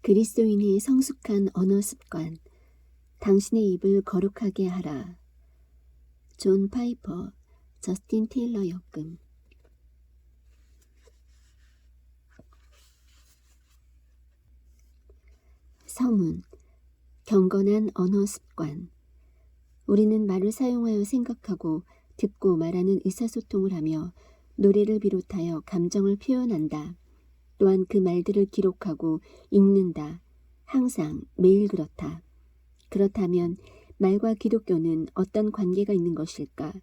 그리스도인의 성숙한 언어 습관, 당신의 입을 거룩하게 하라. 존 파이퍼, 저스틴 테일러 역금. 서문, 경건한 언어 습관. 우리는 말을 사용하여 생각하고 듣고 말하는 의사소통을 하며 노래를 비롯하여 감정을 표현한다. 또한 그 말들을 기록하고 읽는다. 항상 매일 그렇다. 그렇다면 말과 기독교는 어떤 관계가 있는 것일까?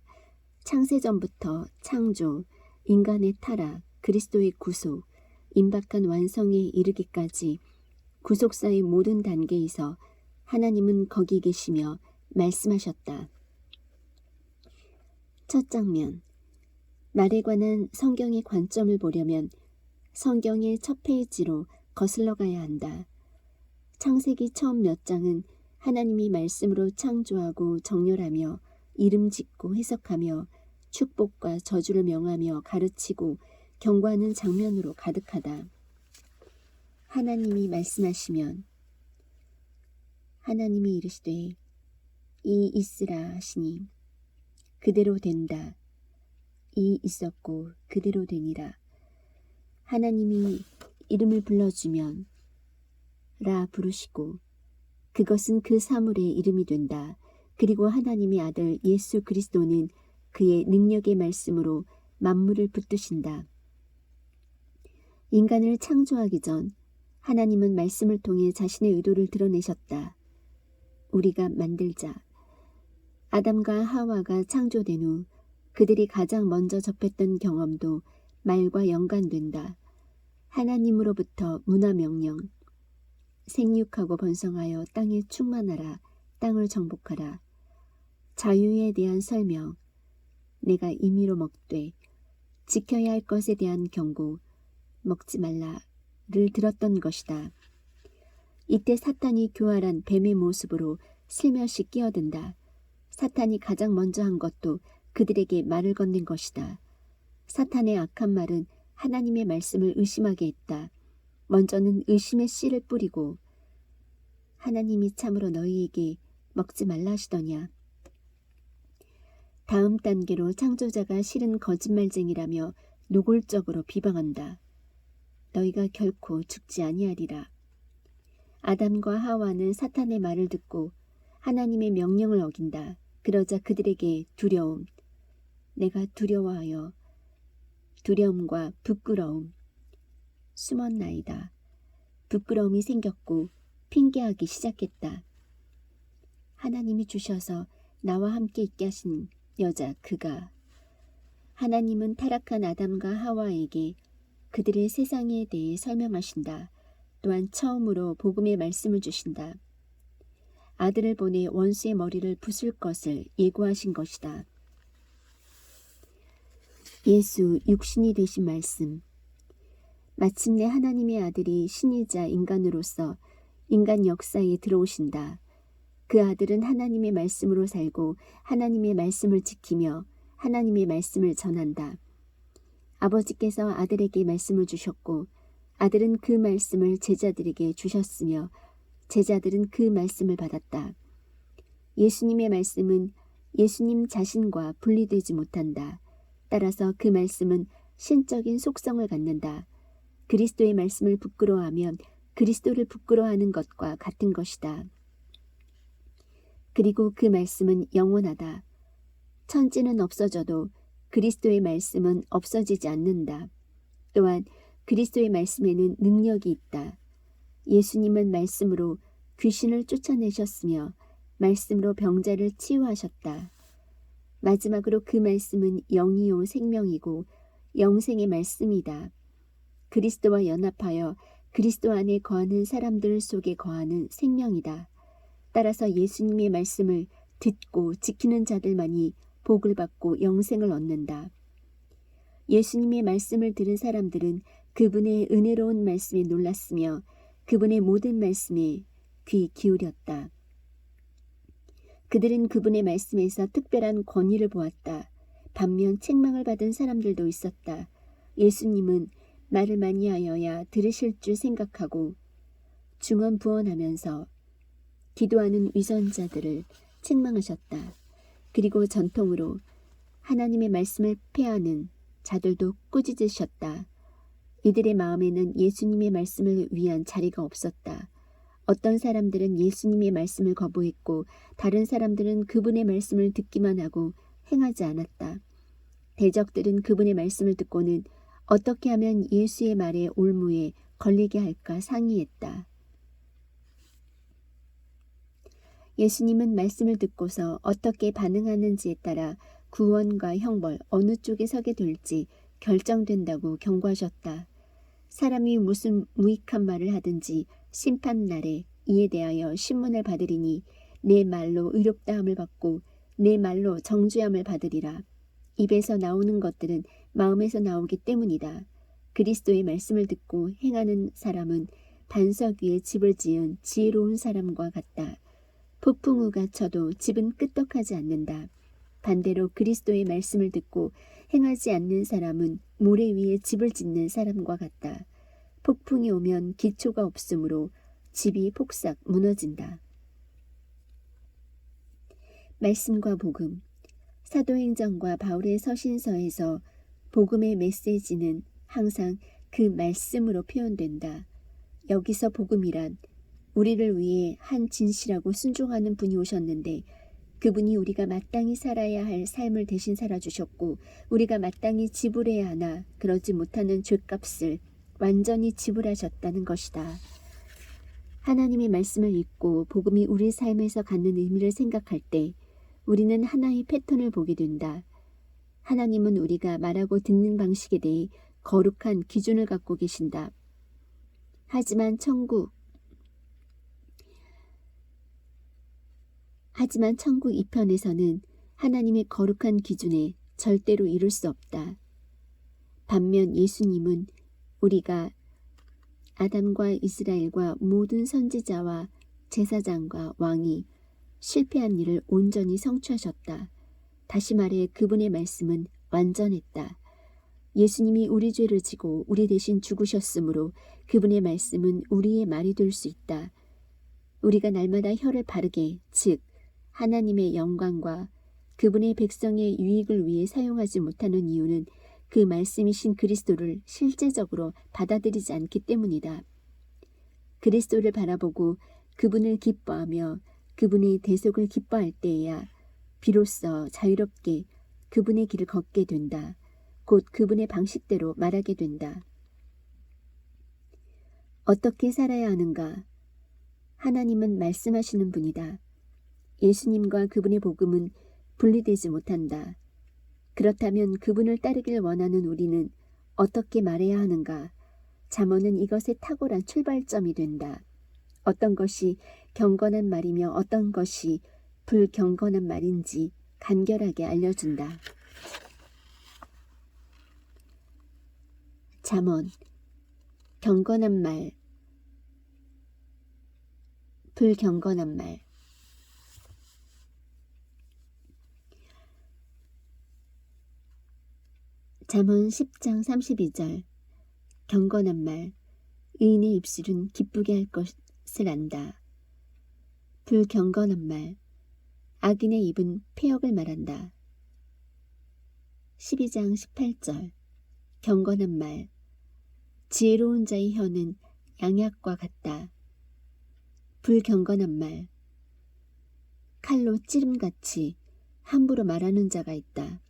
창세전부터 창조, 인간의 타락, 그리스도의 구속, 임박한 완성에 이르기까지 구속사의 모든 단계에서 하나님은 거기 계시며 말씀하셨다. 첫 장면, 말에 관한 성경의 관점을 보려면 성경의 첫 페이지로 거슬러 가야 한다. 창세기 처음 몇 장은 하나님이 말씀으로 창조하고 정렬하며 이름 짓고 해석하며 축복과 저주를 명하며 가르치고 경고하는 장면으로 가득하다. 하나님이 말씀하시면 하나님이 이르시되 이 있으라 하시니 그대로 된다. 이 있었고 그대로 되니라. 하나님이 이름을 불러주면 라 부르시고 그것은 그 사물의 이름이 된다. 그리고 하나님의 아들 예수 그리스도는 그의 능력의 말씀으로 만물을 붙드신다. 인간을 창조하기 전 하나님은 말씀을 통해 자신의 의도를 드러내셨다. 우리가 만들자. 아담과 하와가 창조된 후 그들이 가장 먼저 접했던 경험도 말과 연관된다. 하나님으로부터 문화명령. 생육하고 번성하여 땅에 충만하라. 땅을 정복하라. 자유에 대한 설명. 내가 임의로 먹되 지켜야 할 것에 대한 경고. 먹지 말라를 들었던 것이다. 이때 사탄이 교활한 뱀의 모습으로 슬며시 끼어든다. 사탄이 가장 먼저 한 것도 그들에게 말을 건넨 것이다. 사탄의 악한 말은 하나님의 말씀을 의심하게 했다. 먼저는 의심의 씨를 뿌리고 하나님이 참으로 너희에게 먹지 말라 하시더냐. 다음 단계로 창조자가 실은 거짓말쟁이라며 노골적으로 비방한다. 너희가 결코 죽지 아니하리라. 아담과 하와는 사탄의 말을 듣고 하나님의 명령을 어긴다. 그러자 그들에게 두려움, 내가 두려워하여 두려움과 부끄러움, 숨었나이다. 부끄러움이 생겼고 핑계하기 시작했다. 하나님이 주셔서 나와 함께 있게 하신 여자 그가. 하나님은 타락한 아담과 하와에게 그들의 세상에 대해 설명하신다. 또한 처음으로 복음의 말씀을 주신다. 아들을 보내 원수의 머리를 부술 것을 예고하신 것이다. 예수 육신이 되신 말씀. 마침내 하나님의 아들이 신이자 인간으로서 인간 역사에 들어오신다. 그 아들은 하나님의 말씀으로 살고 하나님의 말씀을 지키며 하나님의 말씀을 전한다. 아버지께서 아들에게 말씀을 주셨고 아들은 그 말씀을 제자들에게 주셨으며 제자들은 그 말씀을 받았다. 예수님의 말씀은 예수님 자신과 분리되지 못한다. 따라서 그 말씀은 신적인 속성을 갖는다. 그리스도의 말씀을 부끄러워하면 그리스도를 부끄러워하는 것과 같은 것이다. 그리고 그 말씀은 영원하다. 천지는 없어져도 그리스도의 말씀은 없어지지 않는다. 또한 그리스도의 말씀에는 능력이 있다. 예수님은 말씀으로 귀신을 쫓아내셨으며 말씀으로 병자를 치유하셨다. 마지막으로 그 말씀은 영이요 생명이고 영생의 말씀이다. 그리스도와 연합하여 그리스도 안에 거하는 사람들 속에 거하는 생명이다. 따라서 예수님의 말씀을 듣고 지키는 자들만이 복을 받고 영생을 얻는다. 예수님의 말씀을 들은 사람들은 그분의 은혜로운 말씀에 놀랐으며 그분의 모든 말씀에 귀 기울였다. 그들은 그분의 말씀에서 특별한 권위를 보았다. 반면 책망을 받은 사람들도 있었다. 예수님은 말을 많이 하여야 들으실 줄 생각하고 중언부언하면서 기도하는 위선자들을 책망하셨다. 그리고 전통으로 하나님의 말씀을 폐하는 자들도 꾸짖으셨다. 이들의 마음에는 예수님의 말씀을 위한 자리가 없었다. 어떤 사람들은 예수님의 말씀을 거부했고 다른 사람들은 그분의 말씀을 듣기만 하고 행하지 않았다. 대적들은 그분의 말씀을 듣고는 어떻게 하면 예수의 말에 올무에 걸리게 할까 상의했다. 예수님은 말씀을 듣고서 어떻게 반응하는지에 따라 구원과 형벌 어느 쪽에 서게 될지 결정된다고 경고하셨다. 사람이 무슨 무익한 말을 하든지 심판날에 이에 대하여 신문을 받으리니 내 말로 의롭다함을 받고 내 말로 정죄함을 받으리라. 입에서 나오는 것들은 마음에서 나오기 때문이다. 그리스도의 말씀을 듣고 행하는 사람은 반석 위에 집을 지은 지혜로운 사람과 같다. 폭풍우가 쳐도 집은 끄떡하지 않는다. 반대로 그리스도의 말씀을 듣고 행하지 않는 사람은 모래 위에 집을 짓는 사람과 같다. 폭풍이 오면 기초가 없으므로 집이 폭삭 무너진다. 말씀과 복음. 사도행전과 바울의 서신서에서 복음의 메시지는 항상 그 말씀으로 표현된다. 여기서 복음이란 우리를 위해 한 진실하고 순종하는 분이 오셨는데 그분이 우리가 마땅히 살아야 할 삶을 대신 살아주셨고 우리가 마땅히 지불해야 하나 그러지 못하는 죗값을 완전히 지불하셨다는 것이다. 하나님의 말씀을 읽고 복음이 우리 삶에서 갖는 의미를 생각할 때 우리는 하나의 패턴을 보게 된다. 하나님은 우리가 말하고 듣는 방식에 대해 거룩한 기준을 갖고 계신다. 하지만 천국 2편에서는 하나님의 거룩한 기준에 절대로 이룰 수 없다. 반면 예수님은 우리가 아담과 이스라엘과 모든 선지자와 제사장과 왕이 실패한 일을 온전히 성취하셨다. 다시 말해 그분의 말씀은 완전했다. 예수님이 우리 죄를 지고 우리 대신 죽으셨으므로 그분의 말씀은 우리의 말이 될 수 있다. 우리가 날마다 혀를 바르게 즉 하나님의 영광과 그분의 백성의 유익을 위해 사용하지 못하는 이유는 그 말씀이신 그리스도를 실제적으로 받아들이지 않기 때문이다. 그리스도를 바라보고 그분을 기뻐하며 그분의 대속을 기뻐할 때에야 비로소 자유롭게 그분의 길을 걷게 된다. 곧 그분의 방식대로 말하게 된다. 어떻게 살아야 하는가? 하나님은 말씀하시는 분이다. 예수님과 그분의 복음은 분리되지 못한다. 그렇다면 그분을 따르길 원하는 우리는 어떻게 말해야 하는가? 잠언은 이것의 탁월한 출발점이 된다. 어떤 것이 경건한 말이며 어떤 것이 불경건한 말인지 간결하게 알려준다. 잠언, 경건한 말, 불경건한 말. 잠언 10장 32절. 경건한 말, 의인의 입술은 기쁘게 할 것을 안다. 불경건한 말, 악인의 입은 폐역을 말한다. 12장 18절. 경건한 말, 지혜로운 자의 혀는 양약과 같다. 불경건한 말, 칼로 찌름같이 함부로 말하는 자가 있다.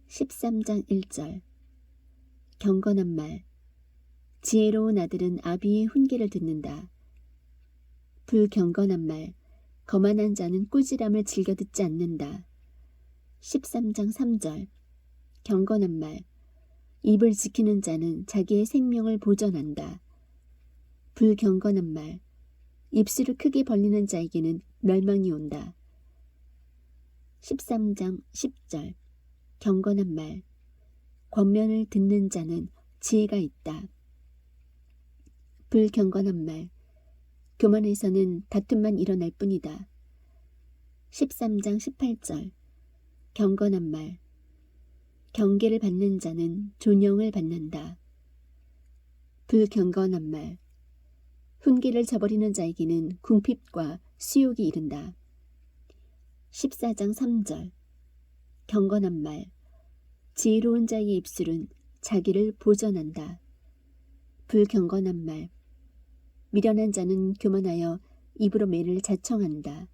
13장 1절. 경건한 말, 지혜로운 아들은 아비의 훈계를 듣는다. 불경건한 말, 거만한 자는 꾸지람을 즐겨 듣지 않는다. 13장 3절. 경건한 말, 입을 지키는 자는 자기의 생명을 보전한다. 불경건한 말, 입술을 크게 벌리는 자에게는 멸망이 온다. 13장 10절. 경건한 말, 권면을 듣는 자는 지혜가 있다. 불경건한 말, 교만에서는 다툼만 일어날 뿐이다. 13장 18절. 경건한 말, 경계를 받는 자는 존영을 받는다. 불경건한 말, 훈계를 저버리는 자에게는 궁핍과 수욕이 이른다. 14장 3절. 경건한 말. 지혜로운 자의 입술은 자기를 보전한다. 불경건한 말. 미련한 자는 교만하여 입으로 매를 자청한다.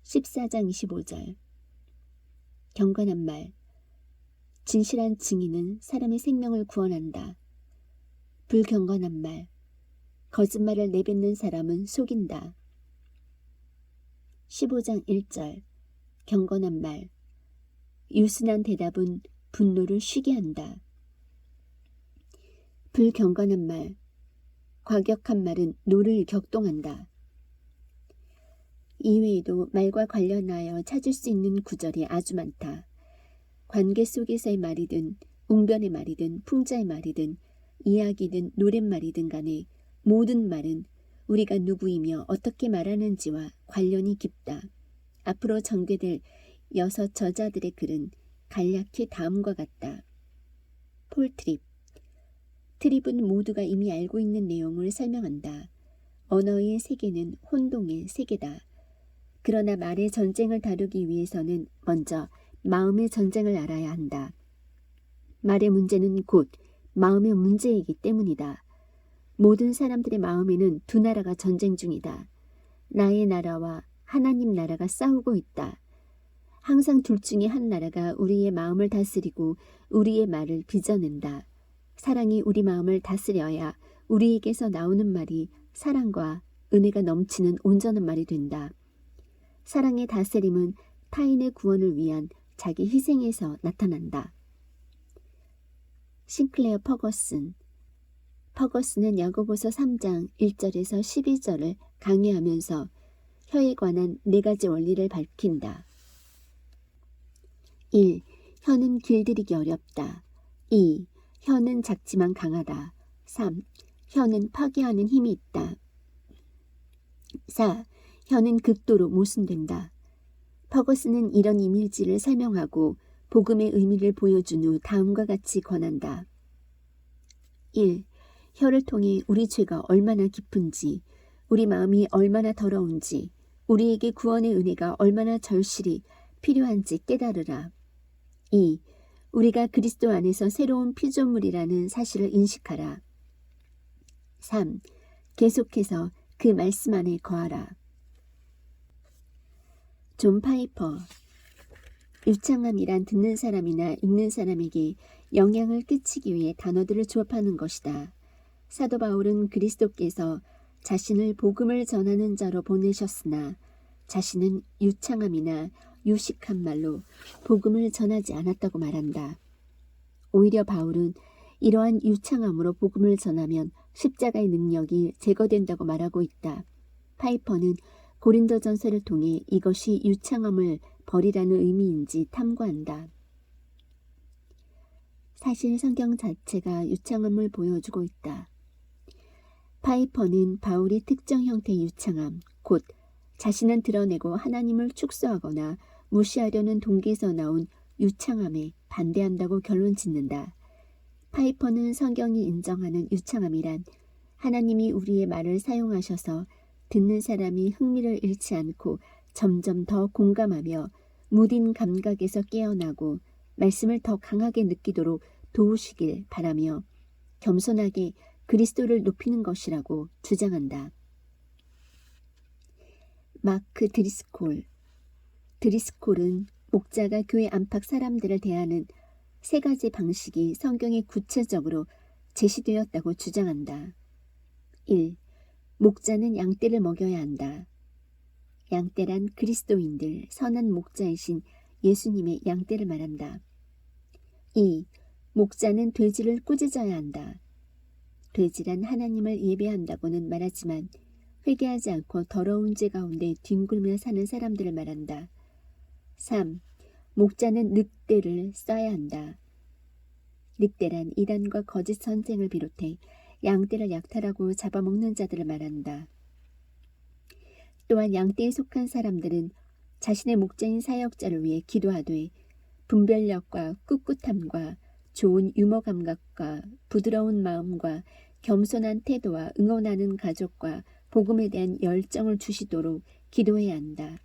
14장 25절. 경건한 말. 진실한 증인은 사람의 생명을 구원한다. 불경건한 말. 거짓말을 내뱉는 사람은 속인다. 15장 1절. 경건한 말. 유순한 대답은 분노를 쉬게 한다. 불경건한 말. 과격한 말은 노를 격동한다. 이외에도 말과 관련하여 찾을 수 있는 구절이 아주 많다. 관계 속에서의 말이든 웅변의 말이든 풍자의 말이든 이야기든 노랫말이든 간에 모든 말은 우리가 누구이며 어떻게 말하는지와 관련이 깊다. 앞으로 전개될 6 저자들의 글은 간략히 다음과 같다. 폴 트립. 트립은 모두가 이미 알고 있는 내용을 설명한다. 언어의 세계는 혼동의 세계다. 그러나 말의 전쟁을 다루기 위해서는 먼저 마음의 전쟁을 알아야 한다. 말의 문제는 곧 마음의 문제이기 때문이다. 모든 사람들의 마음에는 두 나라가 전쟁 중이다. 나의 나라와 하나님 나라가 싸우고 있다. 항상 둘 중에 한 나라가 우리의 마음을 다스리고 우리의 말을 빚어낸다. 사랑이 우리 마음을 다스려야 우리에게서 나오는 말이 사랑과 은혜가 넘치는 온전한 말이 된다. 사랑의 다스림은 타인의 구원을 위한 자기 희생에서 나타난다. 싱클레어 퍼거슨. 퍼거슨은 야고보서 3장 1절에서 12절을 강의하면서 혀에 관한 4가지 원리를 밝힌다. 1. 혀는 길들이기 어렵다. 2. 혀는 작지만 강하다. 3. 혀는 파괴하는 힘이 있다. 4. 혀는 극도로 모순된다. 퍼거슨은 이런 이미지를 설명하고 복음의 의미를 보여준 후 다음과 같이 권한다. 1. 혀를 통해 우리 죄가 얼마나 깊은지, 우리 마음이 얼마나 더러운지, 우리에게 구원의 은혜가 얼마나 절실히 필요한지 깨달으라. 2. 우리가 그리스도 안에서 새로운 피조물이라는 사실을 인식하라. 3. 계속해서 그 말씀 안에 거하라. 존 파이퍼. 유창함이란 듣는 사람이나 읽는 사람에게 영향을 끼치기 위해 단어들을 조합하는 것이다. 사도 바울은 그리스도께서 자신을 복음을 전하는 자로 보내셨으나 자신은 유창함이나 유식한 말로 복음을 전하지 않았다고 말한다. 오히려 바울은 이러한 유창함으로 복음을 전하면 십자가의 능력이 제거된다고 말하고 있다. 파이퍼는 고린도전서를 통해 이것이 유창함을 버리라는 의미인지 탐구한다. 사실 성경 자체가 유창함을 보여주고 있다. 파이퍼는 바울이 특정 형태의 유창함, 곧 자신은 드러내고 하나님을 축소하거나 무시하려는 동기에서 나온 유창함에 반대한다고 결론 짓는다. 파이퍼는 성경이 인정하는 유창함이란 하나님이 우리의 말을 사용하셔서 듣는 사람이 흥미를 잃지 않고 점점 더 공감하며 무딘 감각에서 깨어나고 말씀을 더 강하게 느끼도록 도우시길 바라며 겸손하게 그리스도를 높이는 것이라고 주장한다. 마크 드리스콜. 드리스콜은 목자가 교회 안팎 사람들을 대하는 3가지 방식이 성경에 구체적으로 제시되었다고 주장한다. 1. 목자는 양떼를 먹여야 한다. 양떼란 그리스도인들, 선한 목자이신 예수님의 양떼를 말한다. 2. 목자는 돼지를 꾸짖어야 한다. 돼지란 하나님을 예배한다고는 말하지만 회개하지 않고 더러운 죄 가운데 뒹굴며 사는 사람들을 말한다. 3. 목자는 늑대를 써야 한다. 늑대란 이단과 거짓 선생을 비롯해 양떼를 약탈하고 잡아먹는 자들을 말한다. 또한 양떼에 속한 사람들은 자신의 목자인 사역자를 위해 기도하되 분별력과 꿋꿋함과 좋은 유머 감각과 부드러운 마음과 겸손한 태도와 응원하는 가족과 복음에 대한 열정을 주시도록 기도해야 한다.